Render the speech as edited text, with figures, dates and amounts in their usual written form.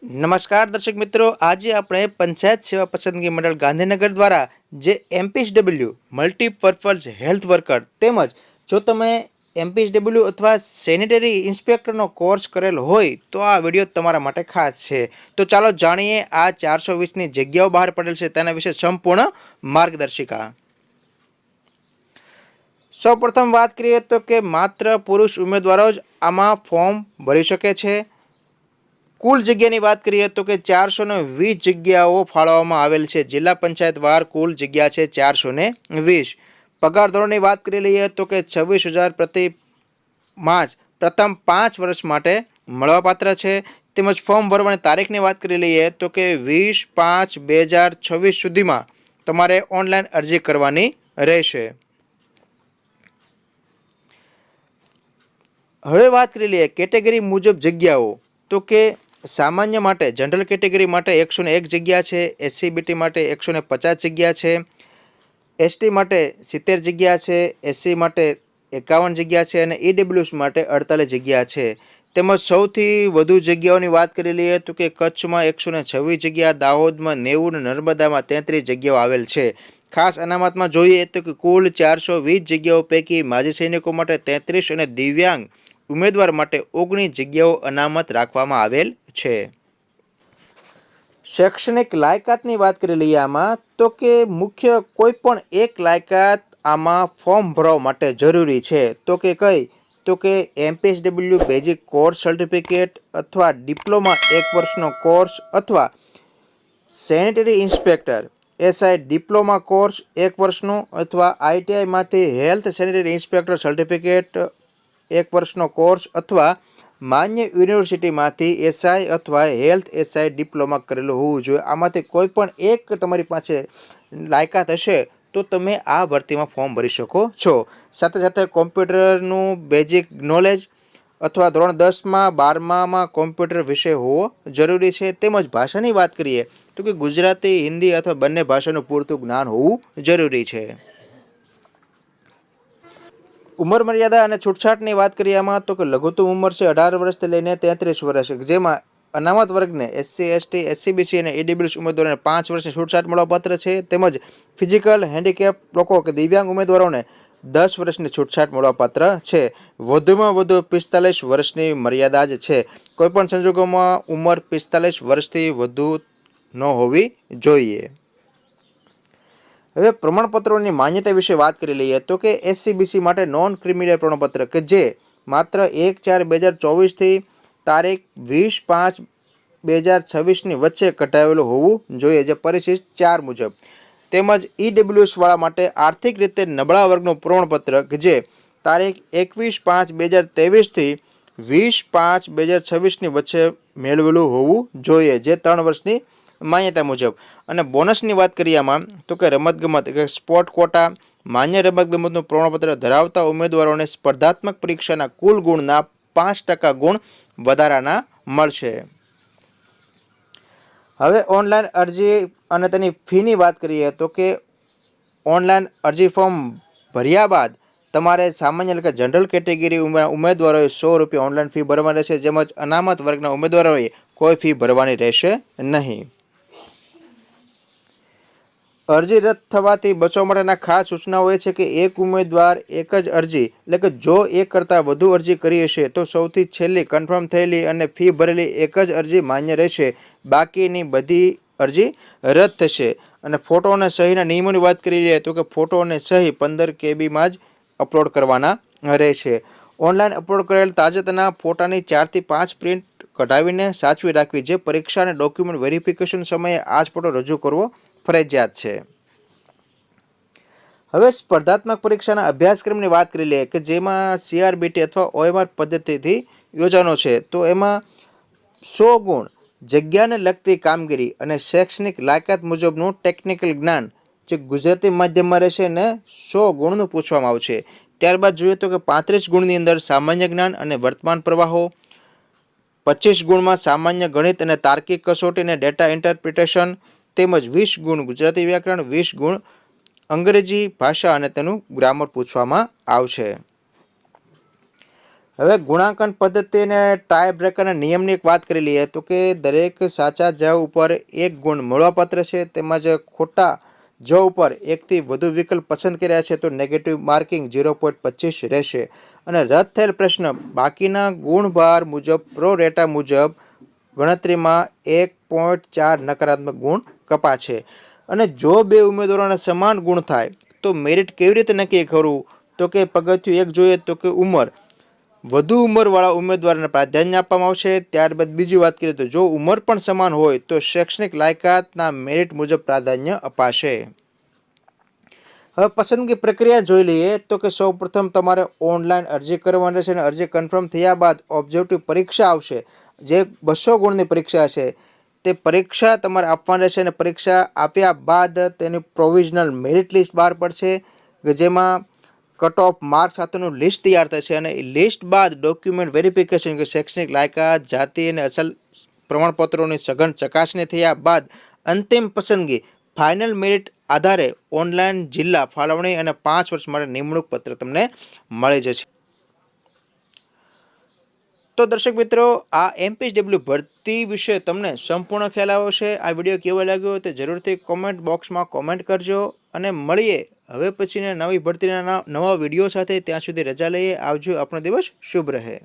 નમસ્કાર દર્શક મિત્રો, આજે આપણે પંચાયત સેવા પસંદગી મંડળ ગાંધીનગર દ્વારા જે એમપીએસડબલ્યુ મલ્ટીપર્પઝ હેલ્થ વર્કર તેમજ જો તમે એમપીએસડબલ્યુ અથવા સેનિટરી ઇન્સ્પેક્ટરનો કોર્સ કરેલ હોય તો આ વિડીયો તમારા માટે ખાસ છે. તો ચાલો જાણીએ આ 420ની જગ્યાઓ બહાર પડેલ છે તેના વિશે સંપૂર્ણ માર્ગદર્શિકા. સૌપ્રથમ વાત કરીએ તો કે માત્ર પુરુષ ઉમેદવારો જ આમાં ફોર્મ ભરી શકે છે. કુલ જગ્યાની વાત કરીએ તો કે 420 જગ્યાઓ ફાળવવામાં આવેલ છે. જિલ્લા પંચાયત વાર કુલ જગ્યા છે 420. પગાર ધોરણની વાત કરી લઈએ તો કે 26,000 પ્રતિ માસ પ્રથમ 5 વર્ષ માટે મળવાપાત્ર છે. તેમજ ફોર્મ ભરવાની તારીખની વાત કરી લઈએ તો કે 20/5/2026 સુધીમાં તમારે ઓનલાઈન અરજી કરવાની રહેશે. હવે વાત કરી લઈએ કેટેગરી મુજબ જગ્યાઓ. તો કે સામાન્ય માટે જનરલ કેટેગરી માટે 101 જગ્યા છે, એસસી/બીટી માટે 150 જગ્યા છે, એસટી માટે 70 જગ્યા છે, એસસી માટે 51 જગ્યા છે અને ઈડબ્લ્યુએસ માટે 48 જગ્યા છે. તેમજ સૌથી વધુ જગ્યાઓની વાત કરી લઈએ તો કે કચ્છમાં 126 જગ્યા, દાહોદમાં 90 અને નર્મદામાં 33 જગ્યાઓ આવેલ છે. ખાસ અનામતમાં જોઈએ તો કે કુલ 420 જગ્યાઓ પૈકી માજી સૈનિકો માટે 33 અને દિવ્યાંગ ઉમેદવાર માટે 19 જગ્યાઓ અનામત રાખવામાં આવેલ છે. શૈક્ષણિક લાયકાતની વાત કરી લઈએ આમાં તો કે મુખ્ય કોઈ પણ એક લાયકાત આમાં ફોર્મ ભરવા માટે જરૂરી છે. તો કે કઈ તો કે એમપીએસડબલ્યુ બેઝિક કોર્સ સર્ટિફિકેટ અથવા ડિપ્લોમા 1 વર્ષનો કોર્સ અથવા sanitary inspector SI diploma course 1 વર્ષનો અથવા આઈટીઆઈમાંથી હેલ્થ સેનિટરી ઇન્સ્પેક્ટર સર્ટિફિકેટ 1 વર્ષનો કોર્સ અથવા માન્ય યુનિવર્સિટીમાંથી એસઆઈ અથવા હેલ્થ એસઆઈ ડિપ્લોમા કરેલું હોવું જોઈએ. આમાંથી કોઈ પણ એક તમારી પાસે લાયકાત હશે તો તમે આ ભરતીમાં ફોર્મ ભરી શકો છો. સાથે સાથે કોમ્પ્યુટરનું બેઝિક નોલેજ અથવા ધોરણ 10માં 12માં કોમ્પ્યુટર વિષય હોવો જરૂરી છે. તેમજ ભાષાની વાત કરીએ તો કે ગુજરાતી, હિન્દી અથવા બંને ભાષાનું પૂરતું જ્ઞાન હોવું જરૂરી છે. ઉંમર મર્યાદા અને છૂટછાટની વાત કરીએ આમાં તો કે લઘુત્તમ ઉંમર છે 18 વર્ષથી લઈને 33 વર્ષ, જેમાં અનામત વર્ગને એસસી, એસટી, એસસીબીસી અને ઈડબ્લ્યુએસ ઉમેદવારોને 5 વર્ષની છૂટછાટ મળવાપાત્ર છે. તેમજ ફિઝિકલ હેન્ડીકેપ લોકો કે દિવ્યાંગ ઉમેદવારોને 10 વર્ષની છૂટછાટ મળવાપાત્ર છે. વધુમાં વધુ 45 વર્ષની મર્યાદા જ છે. કોઈપણ સંજોગોમાં ઉંમર 45 વર્ષથી વધુ ન હોવી જોઈએ. હવે પ્રમાણપત્રોની માન્યતા વિશે વાત કરી લઈએ તો કે એસસીબીસી માટે નોન ક્રિમિનલ પ્રમાણપત્ર કે જે માત્ર 1/4/2024 તારીખ 20/5/2026ની વચ્ચે કઢાવેલું હોવું જોઈએ, જે પરિશિષ્ટ 4 મુજબ. તેમજ ઈડબ્લ્યુએસ વાળા માટે આર્થિક રીતે નબળા વર્ગનું પ્રમાણપત્ર કે જે તારીખ 21/5/2023 થી 20/5/2026ની વચ્ચે મેળવેલું હોવું જોઈએ, જે 3 વર્ષની માન્યતા મુજબ. અને બોનસની વાત કરીએ આમાં તો કે રમતગમત એટલે સ્પોર્ટ કોટા માન્ય રમતગમતનું પ્રમાણપત્ર ધરાવતા ઉમેદવારોને સ્પર્ધાત્મક પરીક્ષાના કુલ ગુણના 5% ગુણ વધારાના મળશે. હવે ઓનલાઈન અરજી અને તેની ફીની વાત કરીએ તો કે ઓનલાઈન અરજી ફોર્મ ભર્યા બાદ તમારે સામાન્ય એટલે કે જનરલ કેટેગરી ઉમેદવારોએ ₹100 ઓનલાઈન ફી ભરવાની રહેશે. જેમજ અનામત વર્ગના ઉમેદવારોએ કોઈ ફી ભરવાની રહેશે નહીં. અરજી રદ થવાથી બચવા માટેના ખાસ સૂચનાઓ એ છે કે એક ઉમેદવાર એક જ અરજી એટલે કે જો એક કરતાં વધુ અરજી કરી હશે તો સૌથી છેલ્લી કન્ફર્મ થયેલી અને ફી ભરેલી એક જ અરજી માન્ય રહેશે. બાકીની બધી અરજી રદ થશે. અને ફોટો અને સહીના નિયમોની વાત કરી લઈએ તો કે ફોટો અને સહી 15 KBમાં જ અપલોડ કરવાના રહેશે. ઓનલાઈન અપલોડ કરેલ તાજેતરના ફોટાની 4 થી 5 પ્રિન્ટ કઢાવીને સાચવી રાખવી. જે પરીક્ષા અને ડોક્યુમેન્ટ વેરિફિકેશન સમયે આ જ ફોટો રજૂ કરવો ફરજિયાત છે. હવે સ્પર્ધાત્મક પરીક્ષાના અભ્યાસક્રમની વાત કરી લઈએ કે જેમાં CRBT અથવા OMR પદ્ધતિથી યોજાનો છે. તો એમાં 100 ગુણ જગ્યાને લગતી કામગીરી અને શૈક્ષણિક લાયકાત મુજબનું ટેકનિકલ જ્ઞાન જે ગુજરાતી માધ્યમમાં રહેશે ને 100 ગુણનું પૂછવામાં આવશે. ત્યારબાદ જોઈએ તો કે 35 ગુણની અંદર સામાન્ય જ્ઞાન અને વર્તમાન પ્રવાહો, 25 ગુણમાં સામાન્ય ગણિત અને તાર્કિક કસોટી અને ડેટા ઇન્ટરપ્રિટેશન, તેમજ 20 ગુણ ગુજરાતી વ્યાકરણ, 20 ગુણ અંગ્રેજી ભાષા અને તેનું ગ્રામર પૂછવામાં આવશે. હવે ગુણાંકન પદ્ધતિ અને ટાઈ બ્રેકરના નિયમની એક વાત કરી લઈએ તો કે દરેક સાચા જવાબ ઉપર 1 ગુણ મળવાપાત્ર છે, તેમજ ખોટા જવાબ ઉપર 1 થી વધુ વિકલ્પ પસંદ કર્યા છે તો નેગેટિવ માર્કિંગ 0.25 રહેશે અને રદ થયેલ પ્રશ્ન બાકીના ગુણભાર મુજબ પ્રો રેટા મુજબ ગણતરીમાં 1.4 નકારાત્મક ગુણ કપાશે. અને જો બે ઉમેદવારોના સમાન ગુણ થાય તો મેરિટ કેવી રીતે નક્કી કરવું તો કે પગથિયું 1 જોઈએ તો કે ઉંમર, વધુ ઉંમરવાળા ઉમેદવારને પ્રાધાન્ય આપવામાં આવશે. ત્યારબાદ બીજી વાત કરીએ તો જો ઉંમર પણ સમાન હોય તો શૈક્ષણિક લાયકાતના મેરિટ મુજબ પ્રાધાન્ય અપાશે. હવે પસંદગી પ્રક્રિયા જોઈ લઈએ તો કે સૌપ્રથમ તમારે ઓનલાઈન અરજી કરવાની રહેશે અને અરજી કન્ફર્મ થયા બાદ ઓબ્જેક્ટિવ પરીક્ષા આવશે, જે 200 ગુણની પરીક્ષા છે. તે પરીક્ષા તમારે આપવાની રહેશે અને પરીક્ષા આપ્યા બાદ તેની પ્રોવિઝનલ મેરિટ લિસ્ટ બહાર પડશે કે જેમાં કટ ઓફ માર્ક સાથેનું લિસ્ટ તૈયાર થશે અને લિસ્ટ બાદ ડોક્યુમેન્ટ વેરિફિકેશન કે શૈક્ષણિક લાયકાત, જાતિ અને અસલ પ્રમાણપત્રોની સઘન ચકાસણી થયા બાદ અંતિમ પસંદગી ફાઇનલ મેરિટ આધારે ઓનલાઈન જિલ્લા ફાળવણી અને 5 વર્ષ માટે નિમણૂક પત્ર તમને મળી જશે. તો દર્શક મિત્રો, આ એમપીએસડબલ્યુ ભરતી વિશે તમને સંપૂર્ણ ખ્યાલ આવ્યો છે. આ વિડીયો કેવો લાગ્યો તે જરૂરથી કોમેન્ટ બોક્સમાં કોમેન્ટ કરજો અને મળીએ હવે પછીના નવી ભરતીના નવા વિડીયો સાથે. ત્યાં સુધી રજા લઈએ. આવજો. આપણો દિવસ શુભ રહે.